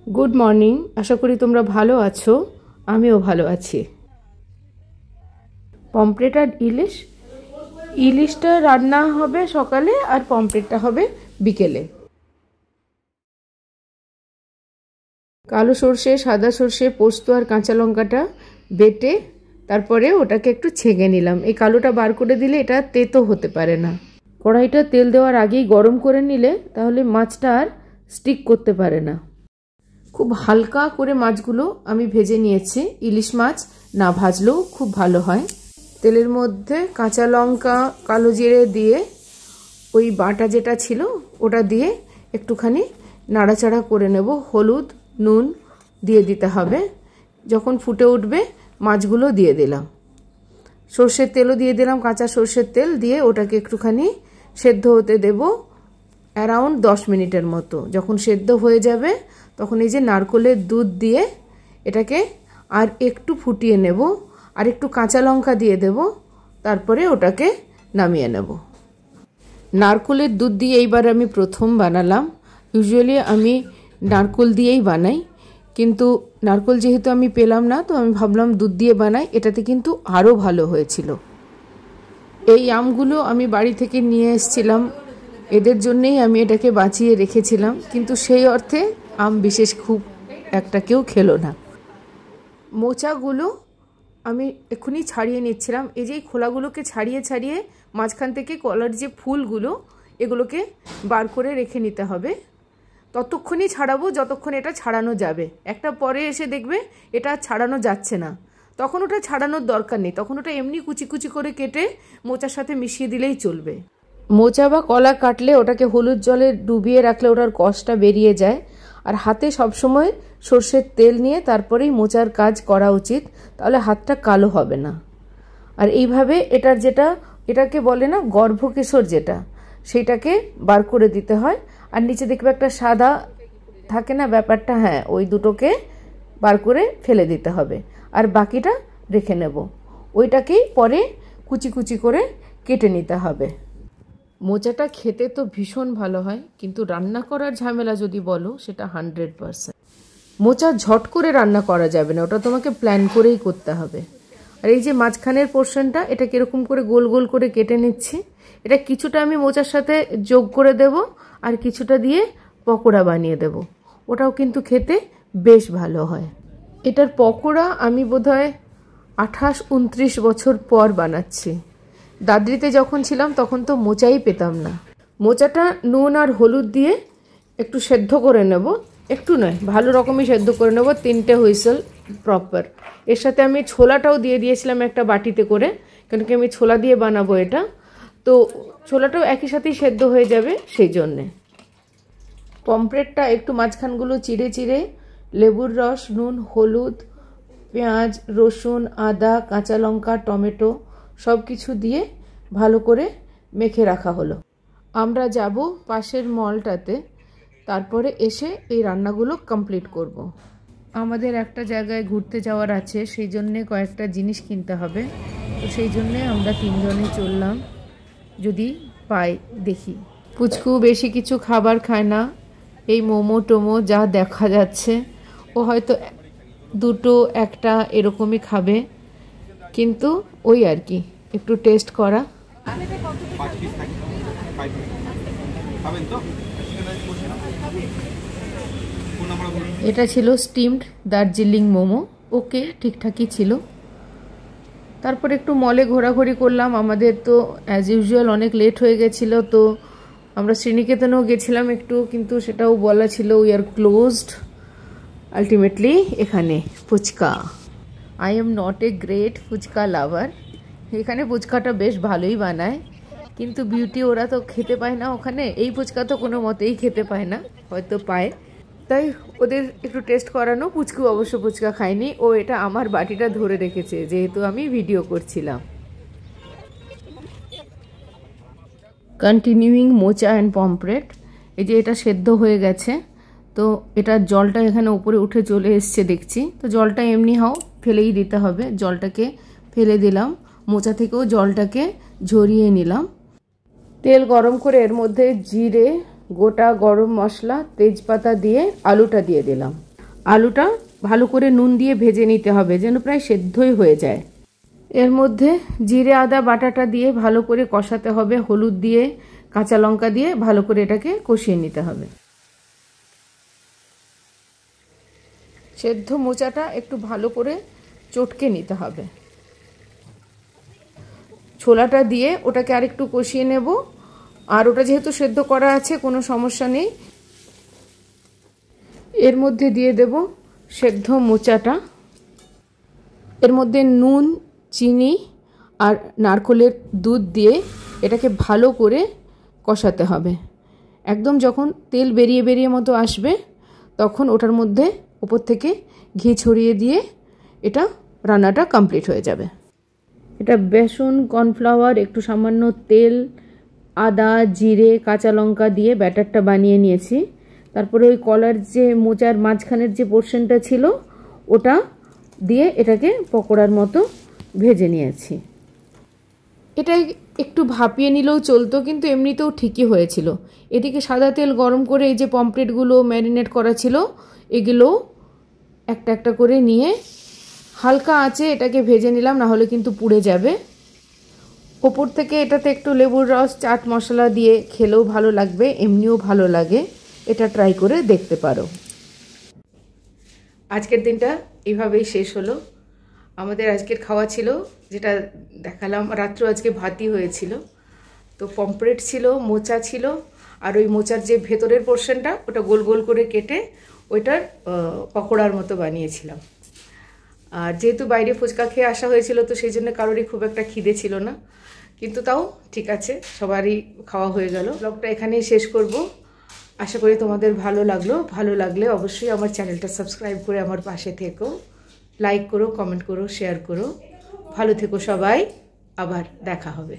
Good morning. আশা করি তোমরা ভালো আছো, আমিও ভালো আছি। পমফ্রেট আর ইলিশটা রান্না হবে সকালে আর পমফ্রেটটা হবে বিকেলে। কালো সর্ষে, সাদা সর্ষে, পোস্ত আর কাঁচা লঙ্কাটা বেটে তারপরে ওটাকে একটু ছেঁকে নিলাম। এই কালোটা বার করে দিলে এটা তেতো হতে পারে না। কড়াইটা তেল দেওয়ার আগেই গরম করে নিলে তাহলে মাছটা আর স্টিক করতে পারে না। খুব হালকা করে মাছগুলো আমি ভেজে নিয়েছি। ইলিশ মাছ না ভাজলেও খুব ভালো হয়। তেলের মধ্যে কাঁচা লঙ্কা, কালো জিরে দিয়ে ওই বাটা যেটা ছিল ওটা দিয়ে একটুখানি নাড়াচাড়া করে নেব। হলুদ, নুন দিয়ে দিতে হবে। যখন ফুটে উঠবে মাছগুলো দিয়ে দিলাম। সর্ষের তেলও দিয়ে দিলাম, কাঁচা সর্ষের তেল দিয়ে ওটাকে একটুখানি সেদ্ধ হতে দেব অ্যারাউন্ড 10 মিনিটের মতো। যখন সেদ্ধ হয়ে যাবে তখন এই যে নারকেলের দুধ দিয়ে এটাকে আর একটু ফুটিয়ে নেব, আর একটু কাঁচা লঙ্কা দিয়ে দেব, তারপরে ওটাকে নামিয়ে নেব। নারকেলের দুধ দিয়ে এইবার আমি প্রথম বানালাম। ইউজুয়ালি আমি নারকেল দিয়েই বানাই, কিন্তু নারকেল যেহেতু আমি পেলাম না তো আমি ভাবলাম দুধ দিয়ে বানাই। এটাতে কিন্তু আরও ভালো হয়েছিল। এই আমগুলো আমি বাড়ি থেকে নিয়ে এসেছিলাম, এদের জন্যেই আমি এটাকে বাঁচিয়ে রেখেছিলাম, কিন্তু সেই অর্থে আম বিশেষ খুব একটা কেউ খেলো না। মোচাগুলো আমি এক্ষুনি ছাড়িয়ে নিচ্ছিলাম। এই যে খোলাগুলোকে ছাড়িয়ে ছাড়িয়ে মাঝখান থেকে কলার যে ফুলগুলো এগুলোকে বার করে রেখে নিতে হবে। ততক্ষণই ছাড়াবো যতক্ষণ এটা ছাড়ানো যাবে। একটা পরে এসে দেখবে এটা ছাড়ানো যাচ্ছে না, তখন ওটা ছাড়ানোর দরকার নেই। তখন ওটা এমনি কুচি কুচি করে কেটে মোচার সাথে মিশিয়ে দিলেই চলবে। মোচা বা কলা কাটলে ওটাকে হলুদ জলে ডুবিয়ে রাখলে ওটার কষটা বেরিয়ে যায়। আর হাতে সবসময় সর্ষের তেল নিয়ে তারপরেই মোচার কাজ করা উচিত, তাহলে হাতটা কালো হবে না। আর এইভাবে এটাকে বলে না গর্ভকেশর, যেটা সেইটাকে বার করে দিতে হয়। আর নিচে দেখবে একটা সাদা থাকে না ব্যাপারটা, হ্যাঁ ওই দুটোকে বার করে ফেলে দিতে হবে, আর বাকিটা রেখে নেব। ওইটাকেই পরে কুচি কুচি করে কেটে নিতে হবে। মোচাটা খেতে তো ভীষণ ভালো হয়, কিন্তু রান্না করার ঝামেলা যদি বলো সেটা 100%। মোচা ঝট করে রান্না করা যাবে না, ওটা তোমাকে প্ল্যান করেই করতে হবে। আর এই যে মাঝখানের পোর্শনটা, এটা কিরকম করে গোল গোল করে কেটে নিচ্ছি। এটা কিছুটা আমি মোচার সাথে যোগ করে দেব, আর কিছুটা দিয়ে পকোড়া বানিয়ে দেব। ওটাও কিন্তু খেতে বেশ ভালো হয়। এটার পকোড়া আমি বোধহয় 28-29 বছর পর বানাচ্ছি। দাদরিতে যখন ছিলাম তখন তো মোচাই পেতাম না। মোচাটা নুন আর হলুদ দিয়ে একটু সেদ্ধ করে নেব, একটু নয় ভালো রকমই সেদ্ধ করে নেব, 3টে হুইসেল প্রপার। এর সাথে আমি ছোলাটাও দিয়ে দিয়েছিলাম একটা বাটিতে করে, কেন কি আমি ছোলা দিয়ে বানাবো এটা, তো ছোলাটাও একই সাথেই সেদ্ধ হয়ে যাবে সেই জন্যে। পমফ্রেটটা একটু মাঝখানগুলো চিড়ে চিড়ে লেবুর রস, নুন, হলুদ, পেঁয়াজ, রসুন, আদা, কাঁচা লঙ্কা, টমেটো সব কিছু দিয়ে ভালো করে মেখে রাখা হলো। আমরা যাব পাশের মলটাতে, তারপরে এসে এই রান্নাগুলো কমপ্লিট করব। আমাদের একটা জায়গায় ঘুরতে যাওয়ার আছে, সেই জন্যে কয়েকটা জিনিস কিনতে হবে, তো সেই জন্যে আমরা 3 জনে চললাম। যদি পাই দেখি। পুচকু বেশি কিছু খাবার খায় না, এই মোমো টোমো যা দেখা যাচ্ছে ও হয়তো 2টো 1টা এরকমই খাবে, কিন্তু ওই আর কি একটু টেস্ট করা। এটা ছিল স্টিমড দার্জিলিং মোমো, ওকে ঠিকঠাকই ছিল। তারপর একটু মলে ঘোরাঘুরি করলাম। আমাদের তো অ্যাজ ইউজুয়াল অনেক লেট হয়ে গেছিলো, তো আমরা শ্রীনিকেতনেও গেছিলাম একটু, কিন্তু সেটাও বলা ছিল উই আর ক্লোজড। আলটিমেটলি এখানে phuchka. I am not a great phuchka lover. এখানে ফুচকাটা বেশ ভালোই বানায়, কিন্তু বিউটি ওরা তো খেতে পায় না ওখানে। এই ফুচকা তো কোনো মতেই খেতে পায় না, হয়তো পায়, তাই ওদের একটু টেস্ট করানো। পুচকু অবশ্য ফুচকা খায়নি, ও এটা আমার বাটিটা ধরে রেখেছে যেহেতু আমি ভিডিও করছিলাম। কন্টিনিউইং মোচা অ্যান্ড পমফ্রেট। এই যে এটা সেদ্ধ হয়ে গেছে, তো এটার জলটা এখানে উপরে উঠে চলে এসছে দেখছি, তো জলটা এমনি ফেলেই দিতে হবে। জলটাকে ফেলে দিলাম, মোচা থেকেও জলটাকে ঝরিয়ে নিলাম। তেল গরম করে এর মধ্যে জিরে, গোটা গরম মশলা, তেজপাতা দিয়ে আলুটা দিয়ে দিলাম। আলুটা ভালো করে নুন দিয়ে ভেজে নিতে হবে, যেন প্রায় সেদ্ধই হয়ে যায়। এর মধ্যে জিরে আদা বাটাটা দিয়ে ভালো করে কষাতে হবে, হলুদ দিয়ে কাঁচা লঙ্কা দিয়ে ভালো করে এটাকে কষিয়ে নিতে হবে। সেদ্ধ মোচাটা একটু ভালো করে চটকে নিতে হবে। ছোলাটা দিয়ে ওটাকে আরেকটু কষিয়ে নেব। আর ওটা যেহেতু সেদ্ধ করা আছে কোনো সমস্যা নেই। এর মধ্যে দিয়ে দেব সেদ্ধ মোচাটা। এর মধ্যে নুন, চিনি আর নারকেলের দুধ দিয়ে এটাকে ভালো করে কষাতে হবে। একদম যখন তেল বেরিয়ে বেরিয়ে মতো আসবে তখন ওটার মধ্যে উপর থেকে ঘি ছড়িয়ে দিয়ে এটা রান্নাটা কমপ্লিট হয়ে যাবে। এটা বেসন, কর্নফ্লাওয়ার, একটু সামান্য তেল, আদা, জিরে, কাঁচা লঙ্কা দিয়ে ব্যাটারটা বানিয়ে নিয়েছি। তারপরে ওই কলার যে মোচার মাঝখানের যে পোর্শনটা ছিল ওটা দিয়ে এটাকে পকোড়ার মতো ভেজে নিয়েছি। এটা একটু ভাপিয়ে নিলেও চলতো, কিন্তু এমনিতেও ঠিকই হয়েছিল। এদিকে সাদা তেল গরম করে এই যে পমফ্রেটগুলো ম্যারিনেট করা ছিল এগুলো একটা একটা করে নিয়ে হালকা আঁচে এটাকে ভেজে নিলাম, না হলে কিন্তু পুড়ে যাবে। ওপর থেকে এটাতে একটু লেবুর রস, চাট মশলা দিয়ে খেলেও ভালো লাগবে, এমনিও ভালো লাগে। এটা ট্রাই করে দেখতে পারো। আজকের দিনটা এইভাবেই শেষ হলো। আমাদের আজকের খাওয়া ছিল, যেটা দেখালাম, রাত্রে আজকে ভাতই হয়েছিল। তো পমফ্রেট ছিল, মোচা ছিল, আর ওই মোচার যে ভেতরের পোর্শনটা ওটা গোল গোল করে কেটে ওইটার পকোড়ার মতো বানিয়েছিলাম। আর যেহেতু বাইরে ফুচকা খেয়ে আসা হয়েছিল তো সেই জন্য কারোরই খুব একটা খিদে ছিল না, কিন্তু তাও ঠিক আছে, সবারই খাওয়া হয়ে গেল। ব্লগটা এখানেই শেষ করব। আশা করি তোমাদের ভালো লাগলো। ভালো লাগলে অবশ্যই আমার চ্যানেলটা সাবস্ক্রাইব করে আমার পাশে থেকো, লাইক করো, কমেন্ট করো, শেয়ার করো। ভালো থেকো সবাই, আবার দেখা হবে।